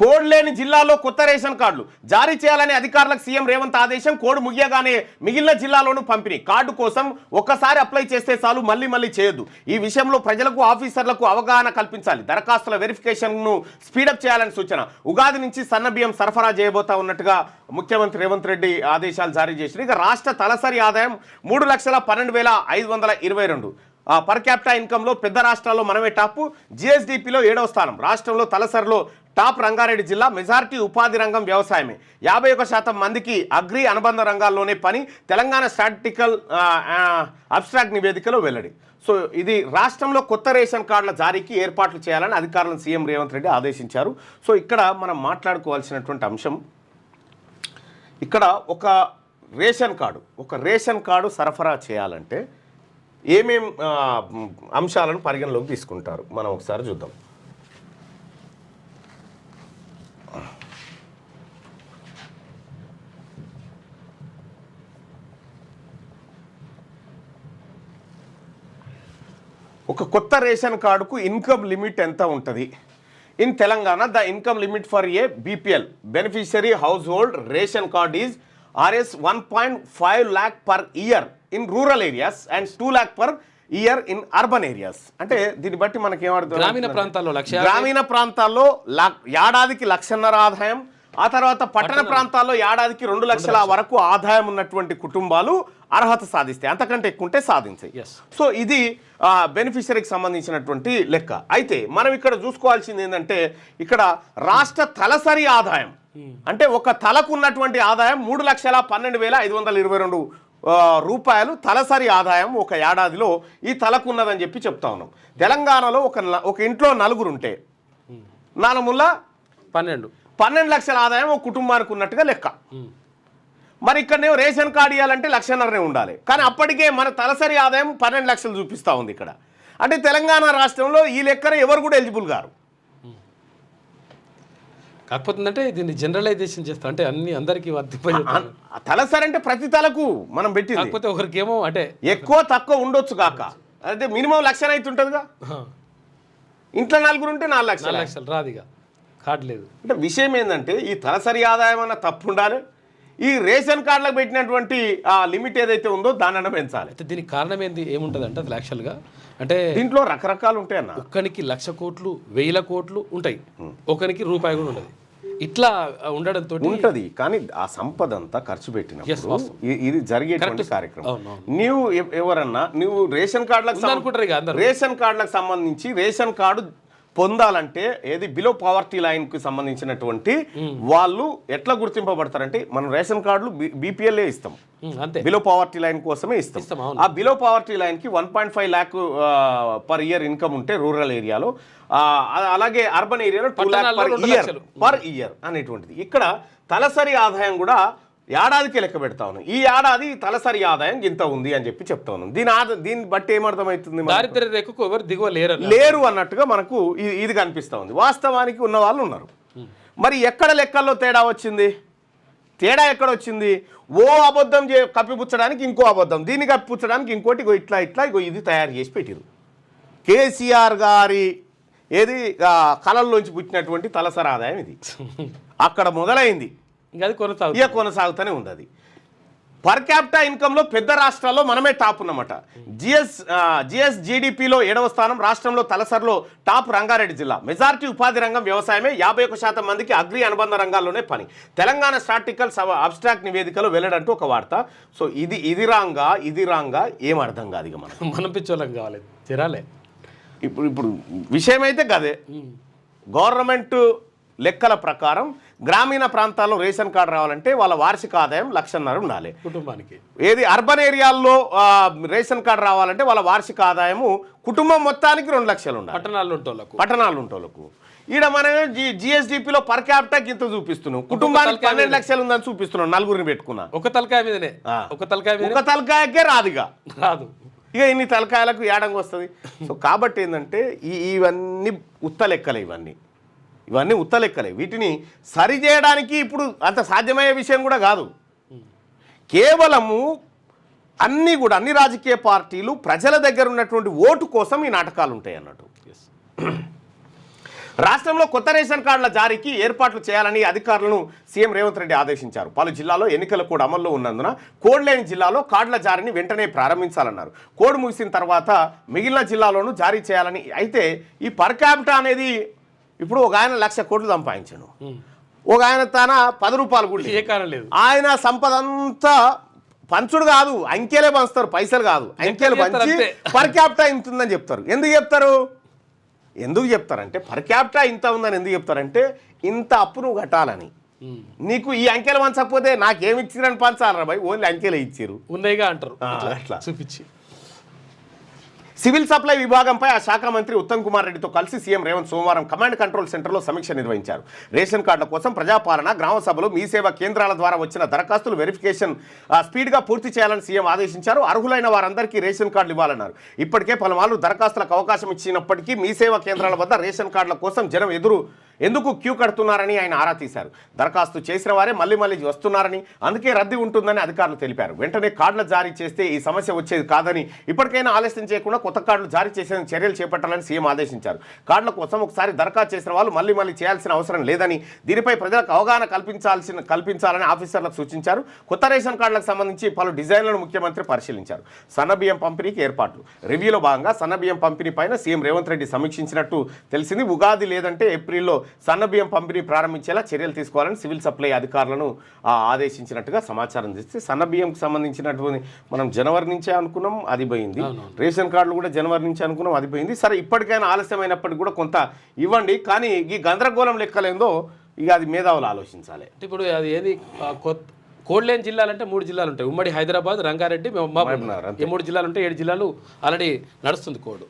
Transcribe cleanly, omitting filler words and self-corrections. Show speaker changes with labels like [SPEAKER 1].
[SPEAKER 1] Code లేని జిల్లాలో కొత్త రేషన్ కార్డులు జారీ చేయాలని అధికారులకు సీఎం రేవంత్ ఆదేశం. కోడ్ ముగియగానే మిగిలిన జిల్లాలోనూ పంపిణీ. కార్డు కోసం ఒక్కసారి అప్లై చేస్తే చాలు, మళ్ళీ చేయొద్దు. ఈ విషయంలో ప్రజలకు ఆఫీసర్లకు అవగాహన కల్పించాలి. దరఖాస్తుల వెరిఫికేషన్ను స్పీడప్ చేయాలని సూచన. ఉగాది నుంచి సన్నబియ్యం సరఫరా చేయబోతా ఉన్నట్టుగా ముఖ్యమంత్రి రేవంత్ రెడ్డి ఆదేశాలు జారీ చేశారు. ఇక రాష్ట్ర తలసరి ఆదాయం 3,12,522. పర్ క్యాపిటా ఇన్కంలో పెద్ద రాష్ట్రాల్లో మనమే టాప్. జిఎస్డిపిలో 7వ స్థానం. రాష్ట్రంలో తలసరిలో టాప్ రంగారెడ్డి జిల్లా. మెజారిటీ ఉపాధి రంగం వ్యవసాయమే. 51% మందికి అగ్రి అనుబంధ రంగాల్లోనే పని. తెలంగాణ స్టాటిస్టికల్ అబ్స్ట్రాక్ట్ నివేదికలో వెల్లడి. సో ఇది రాష్ట్రంలో కొత్త రేషన్ కార్డుల జారీకి ఏర్పాట్లు చేయాలని అధికారులను సీఎం రేవంత్ రెడ్డి ఆదేశించారు. సో ఇక్కడ మనం మాట్లాడుకోవాల్సినటువంటి అంశం, ఇక్కడ ఒక రేషన్ కార్డు సరఫరా చేయాలంటే ఏమేం అంశాలను పరిగణలోకి తీసుకుంటారు మనం ఒకసారి చూద్దాం. ఒక కొత్త రేషన్ కార్డుకు ఇన్కమ్ లిమిట్ ఎంత ఉంటుంది? In Telangana the income limit for a BPL beneficiary house hold ration card is Rs 1.5 lakh per year in rural areas and 2 lakh per year in urban areas. అంటే దీన్ని బట్టి మనకి ఏమర్థం, గ్రామీణ ప్రాంతాల్లో ఏడాదికి 1.5 లక్షల ఆదాయం, ఆ తర్వాత పట్టణ ప్రాంతాల్లో ఏడాదికి 2 లక్షల వరకు ఆదాయం ఉన్నటువంటి కుటుంబాలు అర్హత సాధిస్తాయి. అంతకంటే ఎక్కువ ఉంటే సాధించాయి. సో ఇది బెనిఫిషరీకి సంబంధించినటువంటి లెక్క. అయితే మనం ఇక్కడ చూసుకోవాల్సింది ఏంటంటే, ఇక్కడ రాష్ట్ర తలసరి ఆదాయం అంటే ఒక తలకు ఉన్నటువంటి ఆదాయం 3,12,522 రూపాయలు తలసరి ఆదాయం ఒక ఏడాదిలో ఈ తలకు ఉన్నదని చెప్పి చెప్తా ఉన్నాం. తెలంగాణలో ఒక ఇంట్లో 4 ఉంటే 12 లక్షల ఆదాయం ఒక కుటుంబానికి ఉన్నట్టుగా లెక్క. మరి ఇక్కడనే రేషన్ కార్డు ఇవ్వాలంటే 1.5 లక్షలు ఉండాలి. కానీ అప్పటికే మన తలసరి ఆదాయం 12 లక్షలు చూపిస్తూ ఉంది ఇక్కడ. అంటే తెలంగాణ రాష్ట్రంలో ఈ లెక్కన ఎవరు కూడా ఎలిజిబుల్ గారు.
[SPEAKER 2] కాకపోతే అంటే దీన్ని జనరలైజేషన్ చేస్తా అంటే అందరికీ వర్తింపజేస్తారు.
[SPEAKER 1] తలసరి అంటే ప్రతి తలకు మనం పెట్టింది.
[SPEAKER 2] కాకపోతే ఒకరికేమో అంటే
[SPEAKER 1] ఎక్కువ తక్కువ ఉండొచ్చు కాక, అంటే మినిమం 1 లక్ష అయితే ఉంటుందిగా. ఇంట్లో 4 ఉంటే 4 లక్షలు
[SPEAKER 2] రాదిగా, కార్డు లేదు.
[SPEAKER 1] అంటే విషయం ఏంటంటే ఈ తలసరి ఆదాయం అన్న తప్పు ఉండాలి. ఈ రేషన్ కార్డులకు పెట్టినటువంటి ఆ లిమిట్ ఏదైతే ఉందో దాన్ని పెంచాలి.
[SPEAKER 2] అయితే దీనికి కారణం ఏముంటుంది అంటే అది యాక్చువల్గా అంటే
[SPEAKER 1] దీంట్లో రకరకాలు ఉంటాయి అన్న.
[SPEAKER 2] ఒక్కనికి 1,00,000 కోట్లు 1,000 కోట్లు ఉంటాయి, ఒకరికి రూపాయి కూడా ఉండదు. ఇట్లా ఉండడంతో
[SPEAKER 1] ఉంటుంది. కానీ ఆ సంపద అంతా ఖర్చు పెట్టినప్పుడు ఇది జరిగేటువంటి కార్యక్రమం. నువ్వు ఎవరన్నా నువ్వు రేషన్ కార్డులకు సంబంధించి రేషన్ కార్డు పొందాలంటే ఏది బిలో పవర్టీ లైన్ కు సంబంధించినటువంటి వాళ్ళు ఎట్లా గుర్తింపబడతారంటే, మనం రేషన్ కార్డులు బీపీఎల్ఏ ఇస్తాం, బిలో పవర్టీ లైన్ కోసమే ఇస్తాం. ఆ బిలో పవర్టీ లైన్ కి 1.5 lakh పర్ ఇయర్ ఇన్కమ్ ఉంటే రూరల్ ఏరియాలో, అలాగే అర్బన్ ఏరియాలో 2 lakh పర్ ఇయర్ అనేటువంటిది. ఇక్కడ తలసరి ఆదాయం కూడా ఏడాదికి లెక్క పెడతా ఉన్నాం. ఈ ఏడాది తలసరి ఆదాయం ఇంత ఉంది అని చెప్పి చెప్తా ఉన్నాం. దీన్ని బట్టి ఏమర్థమవుతుంది,
[SPEAKER 2] దారిద్ర్య రేఖకు ఎవరు దిగువ
[SPEAKER 1] లేరు అన్నట్టుగా మనకు ఇది కనిపిస్తూ ఉంది. వాస్తవానికి ఉన్న వాళ్ళు ఉన్నారు. మరి ఎక్కడ లెక్కల్లో తేడా వచ్చింది? తేడా ఎక్కడ వచ్చింది? ఓ అబద్ధం కప్పిపుచ్చడానికి ఇంకో అబద్ధం, దీన్ని కప్పిపుచ్చడానికి ఇంకోటి, ఇట్లా ఇది తయారు చేసి పెట్టిరు. కేసీఆర్ గారి కళల్లోంచి పుట్టినటువంటి తలసరి ఆదాయం ఇది. అక్కడ మొదలైంది, కొనసాగుతూనే ఉంది. అది పర్ క్యాపిటా ఇన్కంలో పెద్ద రాష్ట్రాల్లో మనమే టాప్ ఉన్నమాట. జిఎస్జిడిపిలో 7వ స్థానం. రాష్ట్రంలో తలసరిలో టాప్ రంగారెడ్డి జిల్లా. మెజారిటీ ఉపాధి రంగం వ్యవసాయమే. 51% మందికి అగ్రి అనుబంధ రంగాల్లోనే పని. తెలంగాణ స్టాటిస్టికల్ అబ్స్ట్రాక్ట్ నివేదికలో వెల్లడంటూ ఒక వార్త. సో ఇది రాంగా ఏం అర్థం కాదు. ఇక
[SPEAKER 2] మనం పిచ్చోళ్ళం కావాలి తిరాలే.
[SPEAKER 1] ఇప్పుడు విషయం అయితే గదే. గవర్నమెంట్ లెక్కల ప్రకారం గ్రామీణ ప్రాంతాల్లో రేషన్ కార్డు రావాలంటే వాళ్ళ వార్షిక ఆదాయం 1.5 లక్షలు ఉండాలి కుటుంబానికి. అర్బన్ ఏరియాల్లో రేషన్ కార్డు రావాలంటే వాళ్ళ వార్షిక ఆదాయము కుటుంబం మొత్తానికి 2 లక్షలు ఉండాలి పట్టణాలు ఉంటోళ్ళకు. ఈడ మనం జిఎస్డిపిలో పర్ క్యాపిటాకి ఇంత చూపిస్తున్నాం, కుటుంబానికి 12 లక్షలు ఉందని చూపిస్తున్నాం. 4 పెట్టుకున్నా
[SPEAKER 2] ఒక
[SPEAKER 1] తలకాయకే రాదు. ఇక ఇన్ని తలకాయలకు ఏడంగా వస్తుంది. సో కాబట్టి ఏంటంటే ఇవన్నీ ఉత్త లెక్కలే, ఇవన్నీ ఉత్త లెక్కలే. వీటిని సరిచేయడానికి ఇప్పుడు అంత సాధ్యమయ్యే విషయం కూడా కాదు. కేవలము అన్ని రాజకీయ పార్టీలు ప్రజల దగ్గర ఉన్నటువంటి ఓటు కోసం ఈ నాటకాలు ఉంటాయి అన్నట్టు. రాష్ట్రంలో కొత్త రేషన్ కార్డుల జారీకి ఏర్పాట్లు చేయాలని అధికారులను సీఎం రేవంత్ రెడ్డి ఆదేశించారు. పలు జిల్లాల్లో ఎన్నికల కోడ్ అమల్లో ఉన్నందున కోడ్ లేని జిల్లాలో కార్డుల జారీని వెంటనే ప్రారంభించాలన్నారు. కోడ్ ముగిసిన తర్వాత మిగిలిన జిల్లాలోనూ జారీ చేయాలని. అయితే ఈ పర్ క్యాపిటా అనేది ఇప్పుడు ఒక ఆయన 1,00,000 కోట్లు సంపాదించాను, ఒక ఆయన తన 10 రూపాయలు కూడా
[SPEAKER 2] ఏ కారణం లేదు.
[SPEAKER 1] ఆయన సంపద అంతా పంచుడు కాదు, అంకెలే పంచుతారు, పైసలు కాదు, అంకెలు పంచి పర్ క్యాపిటా ఇంత ఉందని చెప్తారు. ఎందుకు చెప్తారంటే పర్ క్యాపిటా ఇంత ఉందని ఎందుకు చెప్తారంటే ఇంత అప్పు నువ్వు కట్టాలని. నీకు ఈ అంకెలు పంచకపోతే నాకేమి ఇచ్చిరని పంచాలరా భయ్, ఓన్లీ అంకెలే ఇచ్చారు
[SPEAKER 2] ఉన్నాయిగా అంటారు.
[SPEAKER 1] అట్లా
[SPEAKER 2] చూపించి
[SPEAKER 1] సివిల్ సప్లై విభాగంపై ఆ శాఖ మంత్రి ఉత్తమ్ కుమార్ రెడ్డితో కలిసి సీఎం రేవంత్ సోమవారం కమాండ్ కంట్రోల్ సెంటర్లో సమీక్ష నిర్వహించారు. రేషన్ కార్డుల కోసం ప్రజాపాలన, గ్రామ సభలు, మీ సేవా కేంద్రాల ద్వారా వచ్చిన దరఖాస్తులు వెరిఫికేషన్ స్పీడ్గా పూర్తి చేయాలని సీఎం ఆదేశించారు. అర్హులైన వారందరికీ రేషన్ కార్డులు ఇవ్వాలన్నారు. ఇప్పటికే పలుమార్లు దరఖాస్తులకు అవకాశం ఇచ్చినప్పటికీ మీ సేవా కేంద్రాల వద్ద రేషన్ కార్డుల కోసం జనం ఎందుకు క్యూ కడుతున్నారని ఆయన ఆరా తీశారు. దరఖాస్తు చేసిన వారే మళ్ళీ వస్తున్నారని, అందుకే రద్దీ ఉంటుందని అధికారులు తెలిపారు. వెంటనే కార్డులు జారీ చేస్తే ఈ సమస్య వచ్చేది కాదని, ఇప్పటికైనా ఆలస్యం చేయకుండా కొత్త కార్డులు జారీ చేసేందుకు చర్యలు చేపట్టాలని సీఎం ఆదేశించారు. కార్డుల కోసం ఒకసారి దరఖాస్తు చేసిన వాళ్ళు మళ్ళీ చేయాల్సిన అవసరం లేదని, దీనిపై ప్రజలకు అవగాహన కల్పించాలని ఆఫీసర్లకు సూచించారు. కొత్త రేషన్ కార్డులకు సంబంధించి పలు డిజైన్లను ముఖ్యమంత్రి పరిశీలించారు. సన్నబియ్యం పంపిణీకి ఏర్పాట్లు రివ్యూలో భాగంగా సన్నబియ్యం పంపిణీ పైన సీఎం రేవంత్ రెడ్డి సమీక్షించినట్టు తెలిసింది. ఉగాది లేదంటే ఏప్రిల్లో సన్నబియ్యం పంపిణీ ప్రారంభించేలా చర్యలు తీసుకోవాలని సివిల్ సప్లై అధికారులను ఆదేశించినట్టుగా సమాచారం చేస్తే, సన్నబియ్యంకి సంబంధించినటువంటి మనం జనవరి నుంచే అనుకున్నాం, అది పోయింది. రేషన్ కార్డులు కూడా జనవరి నుంచి అనుకున్నాం, అది పోయింది. సరే ఇప్పటికైనా ఆలస్యమైనప్పటికీ కూడా కొంత ఇవ్వండి, కానీ ఈ గందరగోళం లెక్కలేందో ఇక అది మేధావులు ఆలోచించాలి.
[SPEAKER 2] ఇప్పుడు అది ఏది కోడ్ లేని జిల్లాలంటే 3 జిల్లాలు ఉంటాయి. ఉమ్మడి హైదరాబాద్, రంగారెడ్డి, మహబూబ్ నగర్. ఈ 3 జిల్లాలు ఉంటే 7 జిల్లాలు ఆల్రెడీ నడుస్తుంది కోడ్.